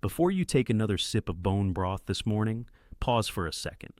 Before you take another sip of bone broth this morning, pause for a second.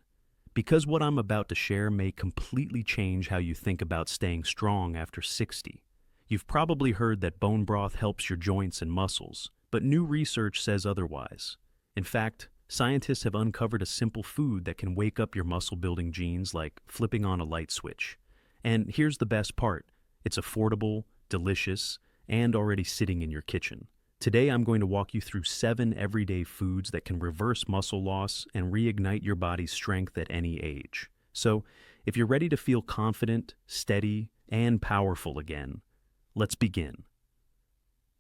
Because what I'm about to share may completely change how you think about staying strong after 60. You've probably heard that bone broth helps your joints and muscles, but new research says otherwise. In fact, scientists have uncovered a simple food that can wake up your muscle-building genes like flipping on a light switch. And here's the best part. It's affordable, delicious, and already sitting in your kitchen. Today I'm going to walk you through 7 everyday foods that can reverse muscle loss and reignite your body's strength at any age. So, if you're ready to feel confident, steady, and powerful again, let's begin.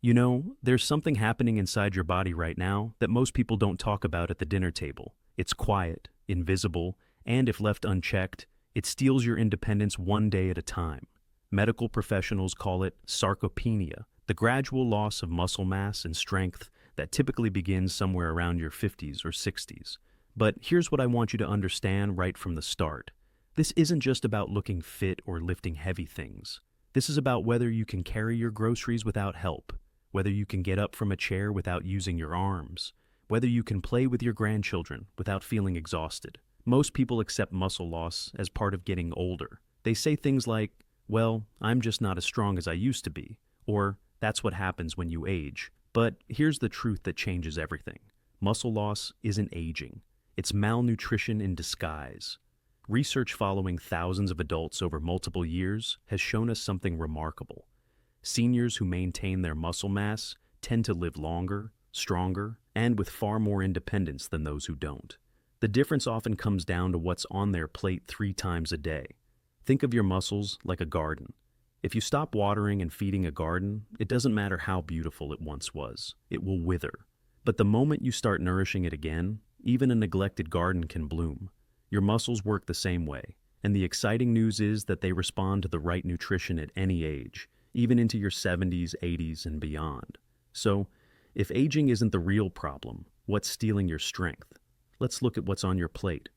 You know, there's something happening inside your body right now that most people don't talk about at the dinner table. It's quiet, invisible, and if left unchecked, it steals your independence one day at a time. Medical professionals call it sarcopenia, the gradual loss of muscle mass and strength that typically begins somewhere around your 50s or 60s. But here's what I want you to understand right from the start. This isn't just about looking fit or lifting heavy things. This is about whether you can carry your groceries without help, whether you can get up from a chair without using your arms, whether you can play with your grandchildren without feeling exhausted. Most people accept muscle loss as part of getting older. They say things like, well, I'm just not as strong as I used to be, or that's what happens when you age. But here's the truth that changes everything. Muscle loss isn't aging. It's malnutrition in disguise. Research following thousands of adults over multiple years has shown us something remarkable. Seniors who maintain their muscle mass tend to live longer, stronger, and with far more independence than those who don't. The difference often comes down to what's on their plate 3 times a day. Think of your muscles like a garden. If you stop watering and feeding a garden, it doesn't matter how beautiful it once was. It will wither. But the moment you start nourishing it again, even a neglected garden can bloom. Your muscles work the same way, and the exciting news is that they respond to the right nutrition at any age, even into your 70s, 80s, and beyond. So, if aging isn't the real problem, what's stealing your strength? Let's look at what's on your plate.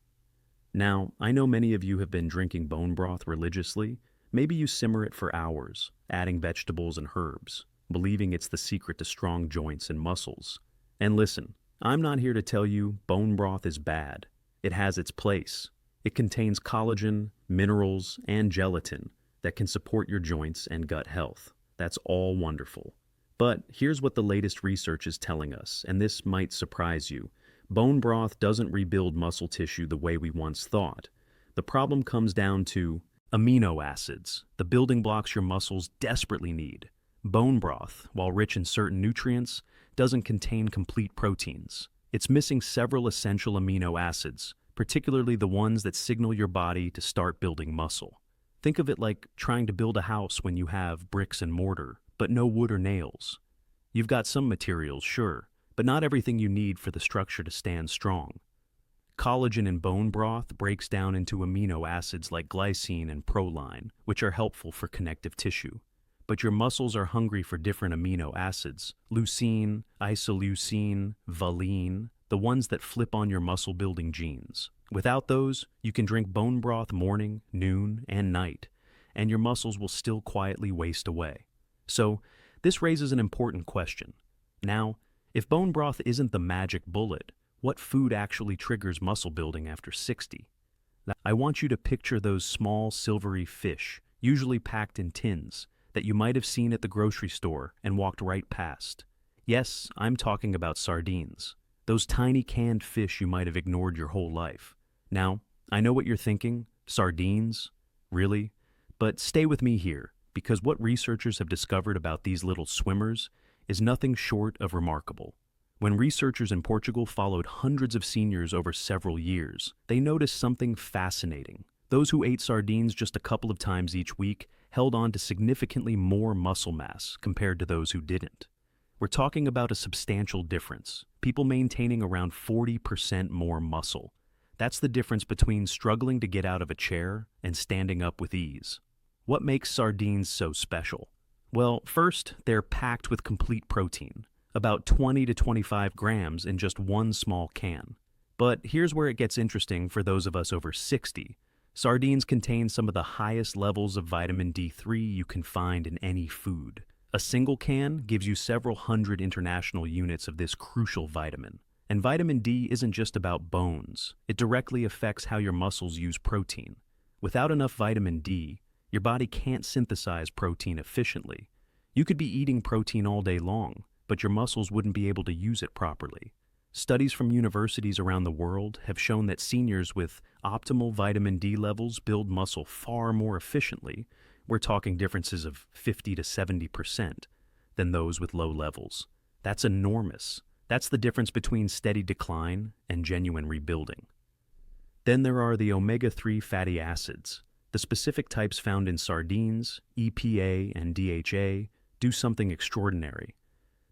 Now, I know many of you have been drinking bone broth religiously. Maybe you simmer it for hours, adding vegetables and herbs, believing it's the secret to strong joints and muscles. And listen, I'm not here to tell you bone broth is bad. It has its place. It contains collagen, minerals, and gelatin that can support your joints and gut health. That's all wonderful. But here's what the latest research is telling us, and this might surprise you. Bone broth doesn't rebuild muscle tissue the way we once thought. The problem comes down to amino acids, the building blocks your muscles desperately need. Bone broth, while rich in certain nutrients, doesn't contain complete proteins. It's missing several essential amino acids, particularly the ones that signal your body to start building muscle. Think of it like trying to build a house when you have bricks and mortar, but no wood or nails. You've got some materials, sure, but not everything you need for the structure to stand strong. Collagen in bone broth breaks down into amino acids like glycine and proline, which are helpful for connective tissue. But your muscles are hungry for different amino acids: leucine, isoleucine, valine, the ones that flip on your muscle-building genes. Without those, you can drink bone broth morning, noon, and night, and your muscles will still quietly waste away. So, this raises an important question. Now, if bone broth isn't the magic bullet, what food actually triggers muscle building after 60? I want you to picture those small silvery fish, usually packed in tins, that you might have seen at the grocery store and walked right past. Yes, I'm talking about sardines. Those tiny canned fish you might have ignored your whole life. Now, I know what you're thinking. Sardines? Really? But stay with me here, because what researchers have discovered about these little swimmers is nothing short of remarkable. When researchers in Portugal followed hundreds of seniors over several years, they noticed something fascinating. Those who ate sardines just a couple of times each week held on to significantly more muscle mass compared to those who didn't. We're talking about a substantial difference, people maintaining around 40% more muscle. That's the difference between struggling to get out of a chair and standing up with ease. What makes sardines so special? Well, first, they're packed with complete protein, about 20 to 25 grams in just one small can. But here's where it gets interesting for those of us over 60. Sardines contain some of the highest levels of vitamin D3 you can find in any food. A single can gives you several hundred international units of this crucial vitamin. And vitamin D isn't just about bones. It directly affects how your muscles use protein. Without enough vitamin D, your body can't synthesize protein efficiently. You could be eating protein all day long, but your muscles wouldn't be able to use it properly. Studies from universities around the world have shown that seniors with optimal vitamin D levels build muscle far more efficiently. We're talking differences of 50 to 70% than those with low levels. That's enormous. That's the difference between steady decline and genuine rebuilding. Then there are the omega-3 fatty acids. The specific types found in sardines, EPA, and DHA do something extraordinary.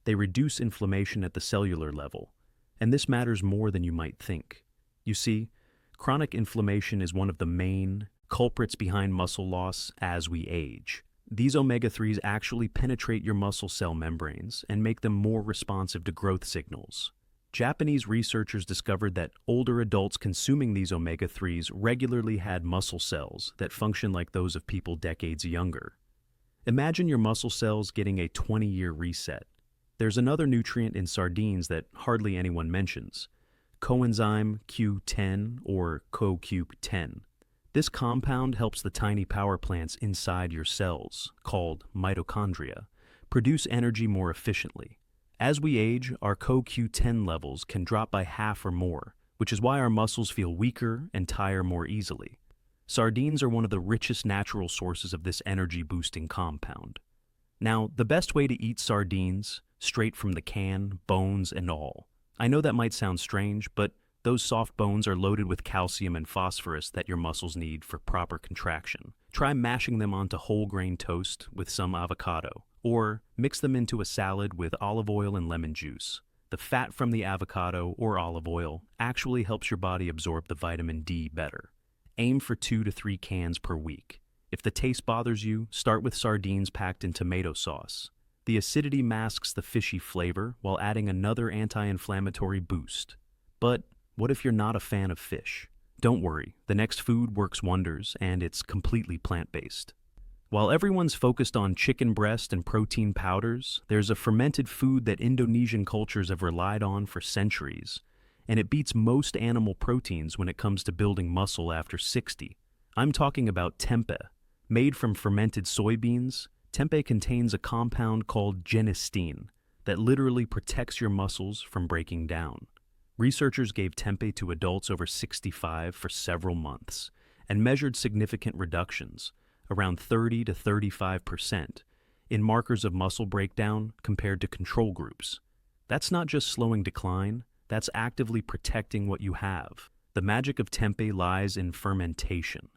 They reduce inflammation at the cellular level, and this matters more than you might think. You see, chronic inflammation is one of the main culprits behind muscle loss as we age. These omega-3s actually penetrate your muscle cell membranes and make them more responsive to growth signals. Japanese researchers discovered that older adults consuming these omega-3s regularly had muscle cells that function like those of people decades younger. Imagine your muscle cells getting a 20-year reset. There's another nutrient in sardines that hardly anyone mentions, coenzyme Q10 or CoQ10. This compound helps the tiny power plants inside your cells, called mitochondria, produce energy more efficiently. As we age, our CoQ10 levels can drop by half or more, which is why our muscles feel weaker and tire more easily. Sardines are one of the richest natural sources of this energy-boosting compound. Now, the best way to eat sardines, straight from the can, bones and all. I know that might sound strange, but those soft bones are loaded with calcium and phosphorus that your muscles need for proper contraction. Try mashing them onto whole grain toast with some avocado, or mix them into a salad with olive oil and lemon juice. The fat from the avocado or olive oil actually helps your body absorb the vitamin D better. Aim for 2 to 3 cans per week. If the taste bothers you, start with sardines packed in tomato sauce. The acidity masks the fishy flavor while adding another anti-inflammatory boost. But what if you're not a fan of fish? Don't worry, the next food works wonders and it's completely plant-based. While everyone's focused on chicken breast and protein powders, there's a fermented food that Indonesian cultures have relied on for centuries, and it beats most animal proteins when it comes to building muscle after 60. I'm talking about tempeh. Made from fermented soybeans, tempeh contains a compound called genistein that literally protects your muscles from breaking down. Researchers gave tempeh to adults over 65 for several months and measured significant reductions, around 30 to 35%, in markers of muscle breakdown compared to control groups. That's not just slowing decline, that's actively protecting what you have. The magic of tempeh lies in fermentation.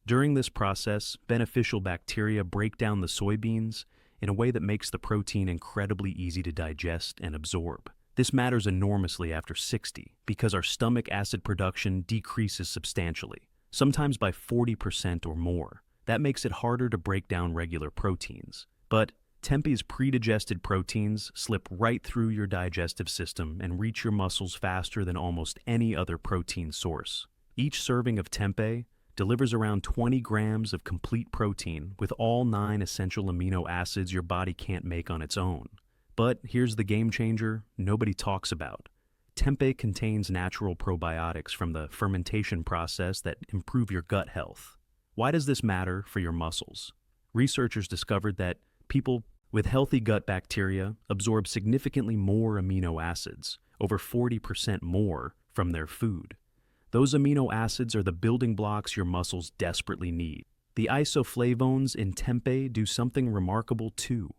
During this process, beneficial bacteria break down the soybeans in a way that makes the protein incredibly easy to digest and absorb. This matters enormously after 60 because our stomach acid production decreases substantially, sometimes by 40% or more. That makes it harder to break down regular proteins. But tempeh's pre-digested proteins slip right through your digestive system and reach your muscles faster than almost any other protein source. Each serving of tempeh delivers around 20 grams of complete protein with all 9 essential amino acids your body can't make on its own. But here's the game changer nobody talks about. Tempeh contains natural probiotics from the fermentation process that improve your gut health. Why does this matter for your muscles? Researchers discovered that people with healthy gut bacteria absorb significantly more amino acids, over 40% more, from their food. Those amino acids are the building blocks your muscles desperately need. The isoflavones in tempeh do something remarkable too.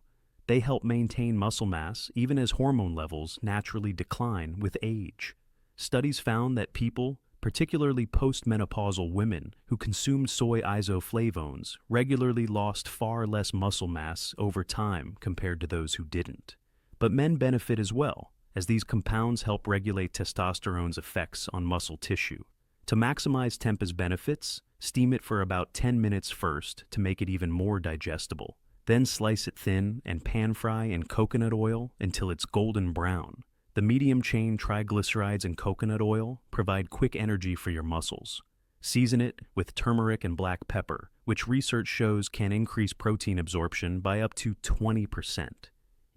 They help maintain muscle mass even as hormone levels naturally decline with age. Studies found that people, particularly postmenopausal women who consumed soy isoflavones, regularly lost far less muscle mass over time compared to those who didn't. But men benefit as well, as these compounds help regulate testosterone's effects on muscle tissue. To maximize tempeh's benefits, steam it for about 10 minutes first to make it even more digestible. Then slice it thin and pan fry in coconut oil until it's golden brown. The medium-chain triglycerides in coconut oil provide quick energy for your muscles. Season it with turmeric and black pepper, which research shows can increase protein absorption by up to 20%.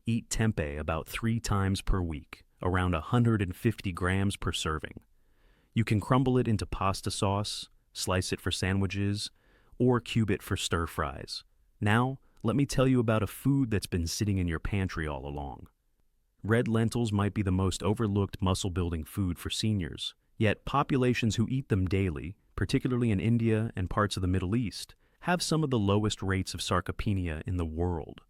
Eat tempeh about 3 times per week, around 150 grams per serving. You can crumble it into pasta sauce, slice it for sandwiches, or cube it for stir fries. Now, let me tell you about a food that's been sitting in your pantry all along. Red lentils might be the most overlooked muscle-building food for seniors, yet populations who eat them daily, particularly in India and parts of the Middle East, have some of the lowest rates of sarcopenia in the world.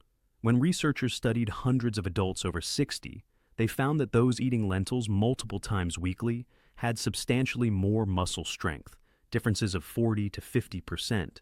When researchers studied hundreds of adults over 60, they found that those eating lentils multiple times weekly had substantially more muscle strength, differences of 40 to 50%,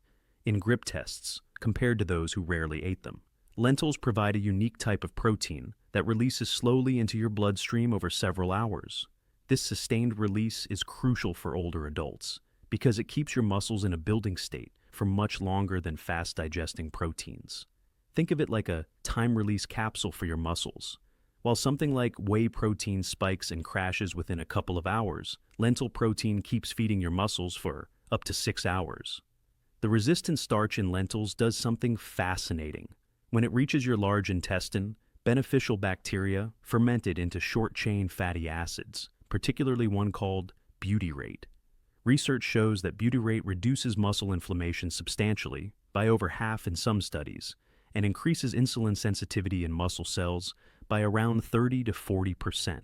in grip tests compared to those who rarely ate them. Lentils provide a unique type of protein that releases slowly into your bloodstream over several hours. This sustained release is crucial for older adults because it keeps your muscles in a building state for much longer than fast-digesting proteins. Think of it like a time-release capsule for your muscles. While something like whey protein spikes and crashes within a couple of hours, lentil protein keeps feeding your muscles for up to 6 hours. The resistant starch in lentils does something fascinating. When it reaches your large intestine, beneficial bacteria ferment it into short-chain fatty acids, particularly one called butyrate. Research shows that butyrate reduces muscle inflammation substantially, by over half in some studies, and increases insulin sensitivity in muscle cells by around 30 to 40%.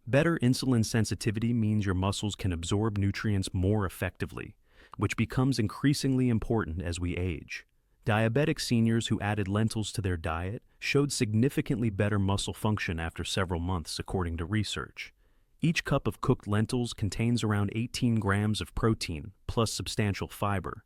Better insulin sensitivity means your muscles can absorb nutrients more effectively, which becomes increasingly important as we age. Diabetic seniors who added lentils to their diet showed significantly better muscle function after several months, according to research. Each cup of cooked lentils contains around 18 grams of protein, plus substantial fiber.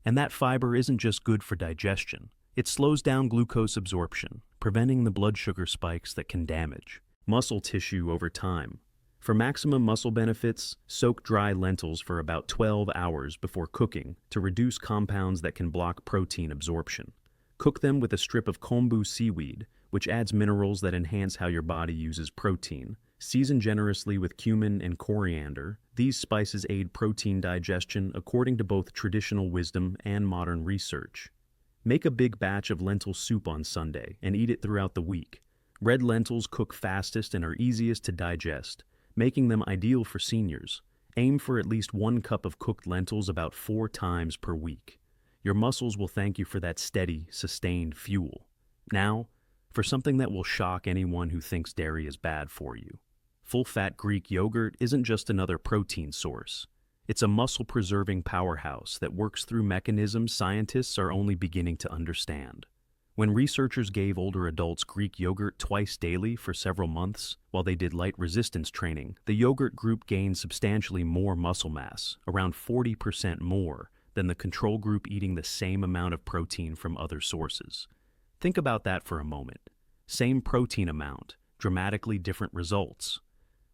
And that fiber isn't just good for digestion. It slows down glucose absorption, preventing the blood sugar spikes that can damage muscle tissue over time. For maximum muscle benefits, soak dry lentils for about 12 hours before cooking to reduce compounds that can block protein absorption. Cook them with a strip of kombu seaweed, which adds minerals that enhance how your body uses protein. Season generously with cumin and coriander. These spices aid protein digestion according to both traditional wisdom and modern research. Make a big batch of lentil soup on Sunday and eat it throughout the week. Red lentils cook fastest and are easiest to digest, making them ideal for seniors. Aim for at least 1 cup of cooked lentils about 4 times per week. Your muscles will thank you for that steady, sustained fuel. Now, for something that will shock anyone who thinks dairy is bad for you. Full-fat Greek yogurt isn't just another protein source. It's a muscle-preserving powerhouse that works through mechanisms scientists are only beginning to understand. When researchers gave older adults Greek yogurt twice daily for several months while they did light resistance training, the yogurt group gained substantially more muscle mass, around 40% more, than the control group eating the same amount of protein from other sources. Think about that for a moment. Same protein amount, dramatically different results.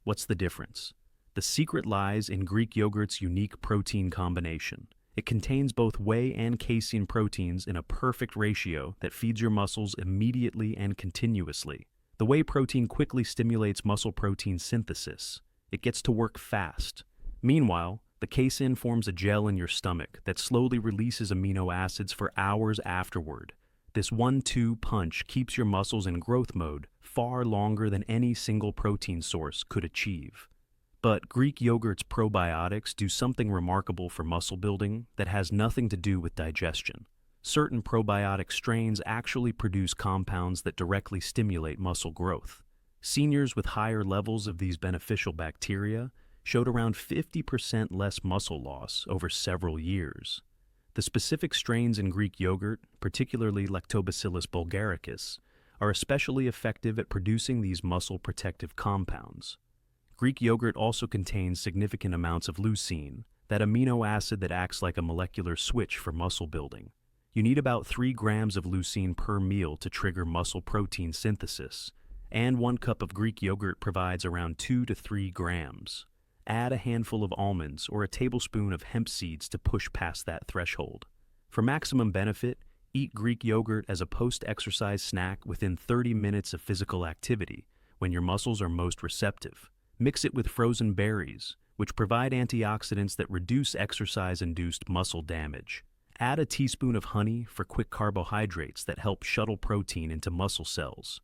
What's the difference? The secret lies in Greek yogurt's unique protein combination. It contains both whey and casein proteins in a perfect ratio that feeds your muscles immediately and continuously. The whey protein quickly stimulates muscle protein synthesis. It gets to work fast. Meanwhile, the casein forms a gel in your stomach that slowly releases amino acids for hours afterward. This 1-2 punch keeps your muscles in growth mode far longer than any single protein source could achieve. But Greek yogurt's probiotics do something remarkable for muscle building that has nothing to do with digestion. Certain probiotic strains actually produce compounds that directly stimulate muscle growth. Seniors with higher levels of these beneficial bacteria showed around 50% less muscle loss over several years. The specific strains in Greek yogurt, particularly Lactobacillus bulgaricus, are especially effective at producing these muscle-protective compounds. Greek yogurt also contains significant amounts of leucine, that amino acid that acts like a molecular switch for muscle building. You need about 3 grams of leucine per meal to trigger muscle protein synthesis, and 1 cup of Greek yogurt provides around 2 to 3 grams. Add a handful of almonds or a tablespoon of hemp seeds to push past that threshold. For maximum benefit, eat Greek yogurt as a post-exercise snack within 30 minutes of physical activity, when your muscles are most receptive. Mix it with frozen berries, which provide antioxidants that reduce exercise-induced muscle damage. Add a teaspoon of honey for quick carbohydrates that help shuttle protein into muscle cells.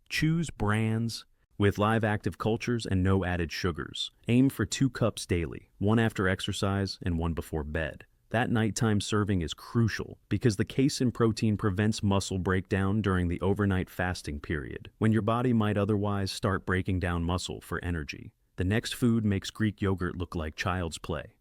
Choose brands with live active cultures and no added sugars. Aim for 2 cups daily, one after exercise and one before bed. That nighttime serving is crucial because the casein protein prevents muscle breakdown during the overnight fasting period, when your body might otherwise start breaking down muscle for energy. The next food makes Greek yogurt look like child's play.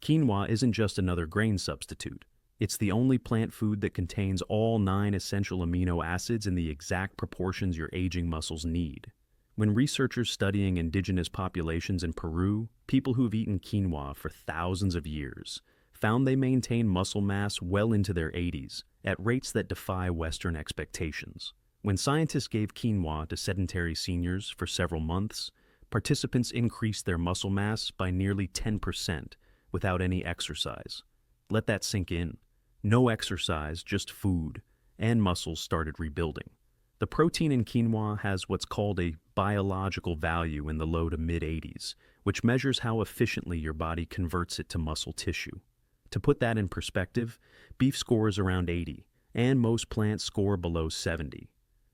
Quinoa isn't just another grain substitute. It's the only plant food that contains all 9 essential amino acids in the exact proportions your aging muscles need. When researchers studying indigenous populations in Peru, people who've eaten quinoa for thousands of years, found they maintain muscle mass well into their 80s, at rates that defy Western expectations. When scientists gave quinoa to sedentary seniors for several months, participants increased their muscle mass by nearly 10% without any exercise. Let that sink in. No exercise, just food, and muscles started rebuilding. The protein in quinoa has what's called a biological value in the low to mid-80s, which measures how efficiently your body converts it to muscle tissue. To put that in perspective, beef scores around 80, and most plants score below 70.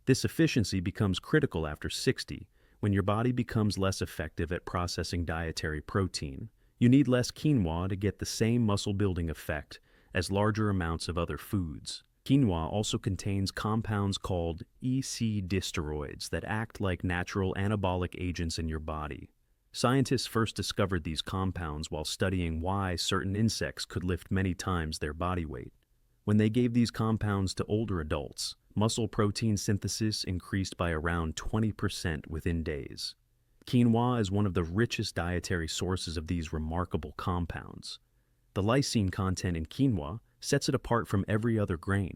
This efficiency becomes critical after 60, when your body becomes less effective at processing dietary protein. You need less quinoa to get the same muscle-building effect as larger amounts of other foods. Quinoa also contains compounds called EC-dysteroids that act like natural anabolic agents in your body. Scientists first discovered these compounds while studying why certain insects could lift many times their body weight. When they gave these compounds to older adults, muscle protein synthesis increased by around 20% within days. Quinoa is one of the richest dietary sources of these remarkable compounds. The lysine content in quinoa sets it apart from every other grain.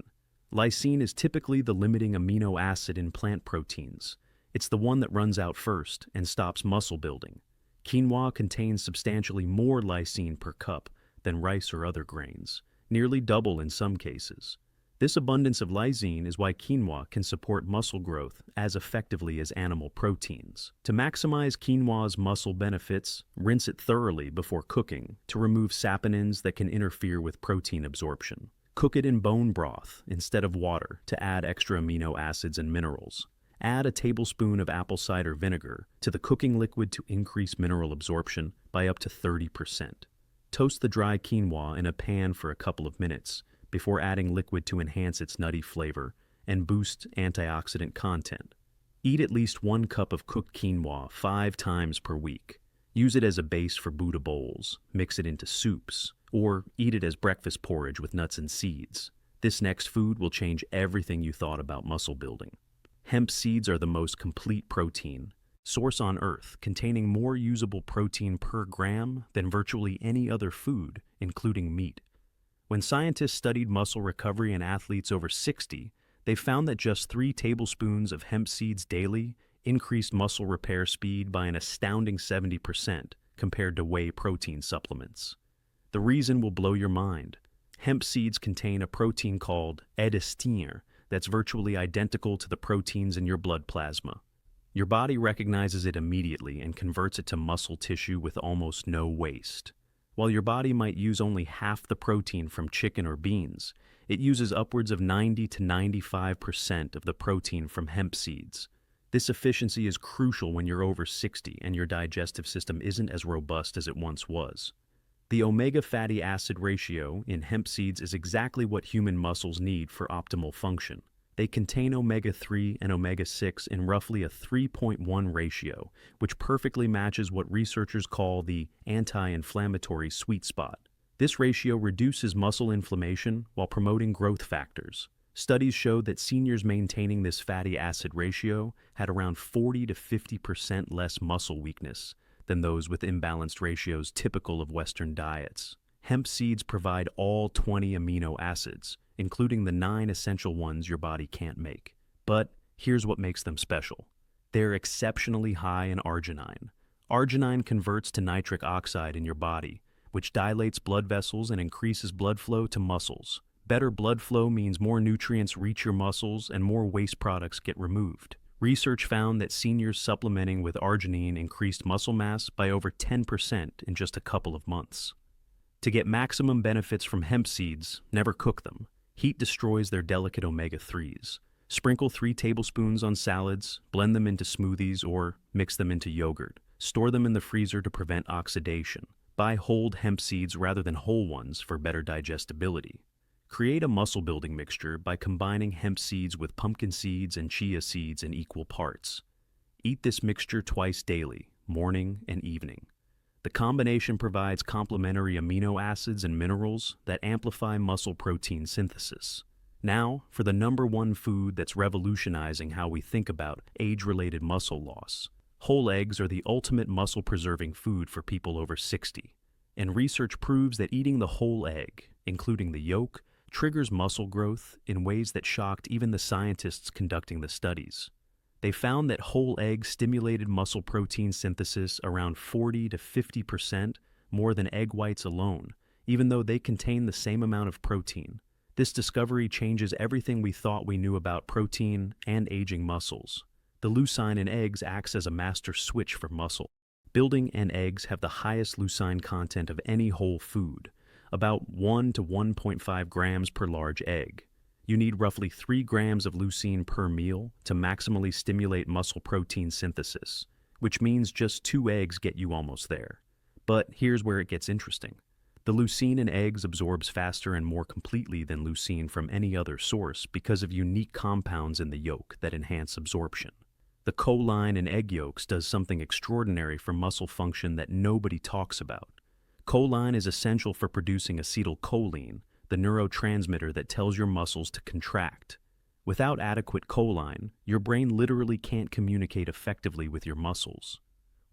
Lysine is typically the limiting amino acid in plant proteins. It's the one that runs out first and stops muscle building. Quinoa contains substantially more lysine per cup than rice or other grains, nearly double in some cases. This abundance of lysine is why quinoa can support muscle growth as effectively as animal proteins. To maximize quinoa's muscle benefits, rinse it thoroughly before cooking to remove saponins that can interfere with protein absorption. Cook it in bone broth instead of water to add extra amino acids and minerals. Add a tablespoon of apple cider vinegar to the cooking liquid to increase mineral absorption by up to 30%. Toast the dry quinoa in a pan for a couple of minutes before adding liquid to enhance its nutty flavor and boost antioxidant content. Eat at least 1 cup of cooked quinoa 5 times per week. Use it as a base for Buddha bowls, mix it into soups, or eat it as breakfast porridge with nuts and seeds. This next food will change everything you thought about muscle building. Hemp seeds are the most complete protein source on Earth, containing more usable protein per gram than virtually any other food, including meat. When scientists studied muscle recovery in athletes over 60, they found that just 3 tablespoons of hemp seeds daily increased muscle repair speed by an astounding 70% compared to whey protein supplements. The reason will blow your mind. Hemp seeds contain a protein called edestin that's virtually identical to the proteins in your blood plasma. Your body recognizes it immediately and converts it to muscle tissue with almost no waste. While your body might use only half the protein from chicken or beans, it uses upwards of 90 to 95% of the protein from hemp seeds. This efficiency is crucial when you're over 60 and your digestive system isn't as robust as it once was. The omega fatty acid ratio in hemp seeds is exactly what human muscles need for optimal function. They contain omega-3 and omega-6 in roughly a 3.1 ratio, which perfectly matches what researchers call the anti-inflammatory sweet spot. This ratio reduces muscle inflammation while promoting growth factors. Studies showed that seniors maintaining this fatty acid ratio had around 40 to 50% less muscle weakness than those with imbalanced ratios typical of Western diets. Hemp seeds provide all 20 amino acids, including the 9 essential ones your body can't make. But here's what makes them special. They're exceptionally high in arginine. Arginine converts to nitric oxide in your body, which dilates blood vessels and increases blood flow to muscles. Better blood flow means more nutrients reach your muscles and more waste products get removed. Research found that seniors supplementing with arginine increased muscle mass by over 10% in just a couple of months. To get maximum benefits from hemp seeds, never cook them. Heat destroys their delicate omega-3s. Sprinkle 3 tablespoons on salads, blend them into smoothies, or mix them into yogurt. Store them in the freezer to prevent oxidation. Buy whole hemp seeds rather than whole ones for better digestibility. Create a muscle-building mixture by combining hemp seeds with pumpkin seeds and chia seeds in equal parts. Eat this mixture twice daily, morning and evening. The combination provides complementary amino acids and minerals that amplify muscle protein synthesis. Now, for the #1 food that's revolutionizing how we think about age-related muscle loss. Whole eggs are the ultimate muscle-preserving food for people over 60. And research proves that eating the whole egg, including the yolk, triggers muscle growth in ways that shocked even the scientists conducting the studies. They found that whole eggs stimulated muscle protein synthesis around 40 to 50% more than egg whites alone, even though they contain the same amount of protein. This discovery changes everything we thought we knew about protein and aging muscles. The leucine in eggs acts as a master switch for muscle building, and eggs have the highest leucine content of any whole food, about 1 to 1.5 grams per large egg. You need roughly 3 grams of leucine per meal to maximally stimulate muscle protein synthesis, which means just 2 eggs get you almost there. But here's where it gets interesting. The leucine in eggs absorbs faster and more completely than leucine from any other source because of unique compounds in the yolk that enhance absorption. The choline in egg yolks does something extraordinary for muscle function that nobody talks about. Choline is essential for producing acetylcholine, the neurotransmitter that tells your muscles to contract. Without adequate choline, your brain literally can't communicate effectively with your muscles.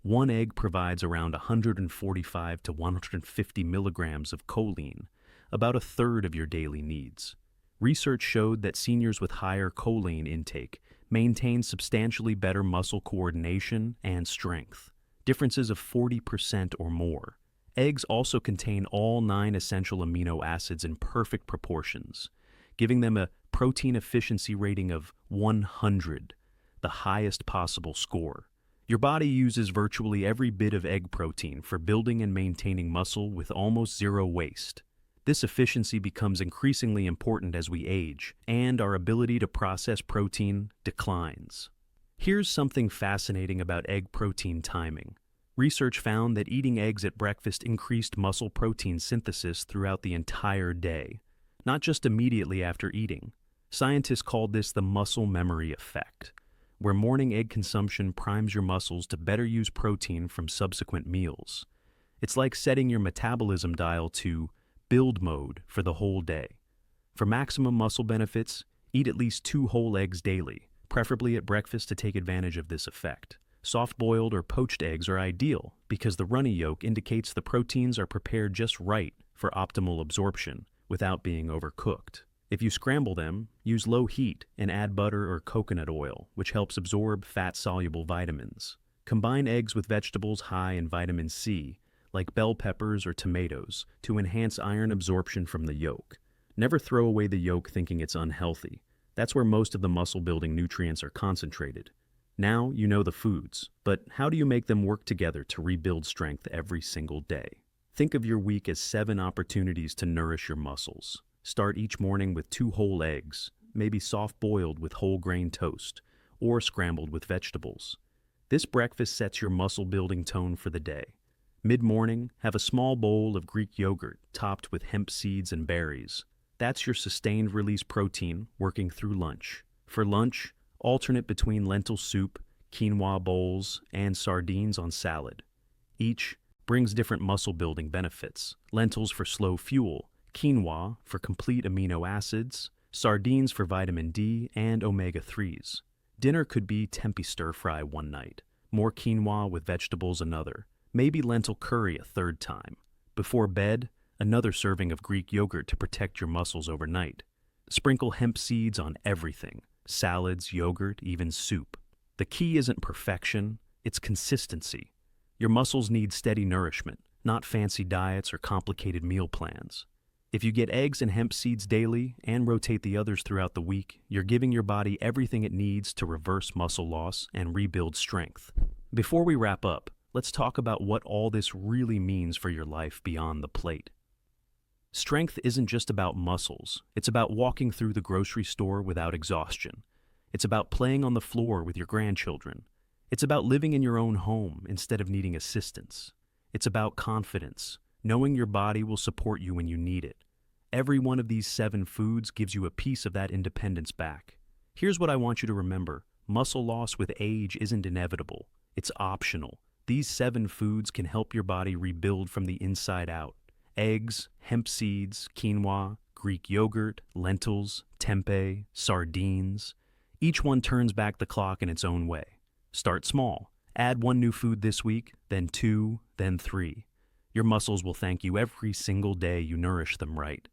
1 egg provides around 145 to 150 milligrams of choline, about a third of your daily needs. Research showed that seniors with higher choline intake maintain substantially better muscle coordination and strength, differences of 40% or more. Eggs also contain all 9 essential amino acids in perfect proportions, giving them a protein efficiency rating of 100, the highest possible score. Your body uses virtually every bit of egg protein for building and maintaining muscle with almost zero waste. This efficiency becomes increasingly important as we age, and our ability to process protein declines. Here's something fascinating about egg protein timing. Research found that eating eggs at breakfast increased muscle protein synthesis throughout the entire day, not just immediately after eating. Scientists called this the muscle memory effect, where morning egg consumption primes your muscles to better use protein from subsequent meals. It's like setting your metabolism dial to build mode for the whole day. For maximum muscle benefits, eat at least 2 whole eggs daily, preferably at breakfast to take advantage of this effect. Soft-boiled or poached eggs are ideal because the runny yolk indicates the proteins are prepared just right for optimal absorption without being overcooked. If you scramble them, use low heat and add butter or coconut oil, which helps absorb fat-soluble vitamins. Combine eggs with vegetables high in vitamin C, like bell peppers or tomatoes, to enhance iron absorption from the yolk. Never throw away the yolk thinking it's unhealthy. That's where most of the muscle-building nutrients are concentrated. Now you know the foods, but how do you make them work together to rebuild strength every single day? Think of your week as 7 opportunities to nourish your muscles. Start each morning with 2 whole eggs, maybe soft-boiled with whole grain toast, or scrambled with vegetables. This breakfast sets your muscle-building tone for the day. Mid-morning, have a small bowl of Greek yogurt topped with hemp seeds and berries. That's your sustained-release protein working through lunch. For lunch, alternate between lentil soup, quinoa bowls, and sardines on salad. Each brings different muscle-building benefits. Lentils for slow fuel, quinoa for complete amino acids, sardines for vitamin D and omega-3s. Dinner could be tempeh stir-fry one night, more quinoa with vegetables another, maybe lentil curry a third time. Before bed, another serving of Greek yogurt to protect your muscles overnight. Sprinkle hemp seeds on everything, salads, yogurt, even soup. The key isn't perfection, it's consistency. Your muscles need steady nourishment, not fancy diets or complicated meal plans. If you get eggs and hemp seeds daily and rotate the others throughout the week, you're giving your body everything it needs to reverse muscle loss and rebuild strength. Before we wrap up, let's talk about what all this really means for your life beyond the plate. Strength isn't just about muscles. It's about walking through the grocery store without exhaustion. It's about playing on the floor with your grandchildren. It's about living in your own home instead of needing assistance. It's about confidence, knowing your body will support you when you need it. Every one of these 7 foods gives you a piece of that independence back. Here's what I want you to remember. Muscle loss with age isn't inevitable. It's optional. These 7 foods can help your body rebuild from the inside out. Eggs, hemp seeds, quinoa, Greek yogurt, lentils, tempeh, sardines. Each one turns back the clock in its own way. Start small. Add 1 new food this week, then 2, then 3. Your muscles will thank you every single day you nourish them right.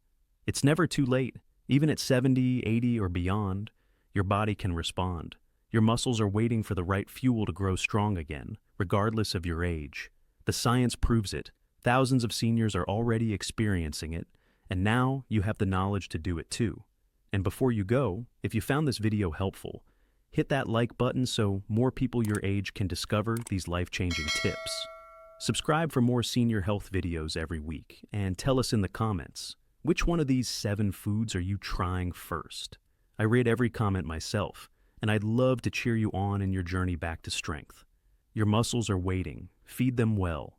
It's never too late. Even at 70, 80, or beyond, your body can respond. Your muscles are waiting for the right fuel to grow strong again, regardless of your age. The science proves it. Thousands of seniors are already experiencing it, and now you have the knowledge to do it too. And before you go, if you found this video helpful, hit that like button so more people your age can discover these life-changing tips. Subscribe for more senior health videos every week, and tell us in the comments, which one of these 7 foods are you trying first? I read every comment myself, and I'd love to cheer you on in your journey back to strength. Your muscles are waiting. Feed them well.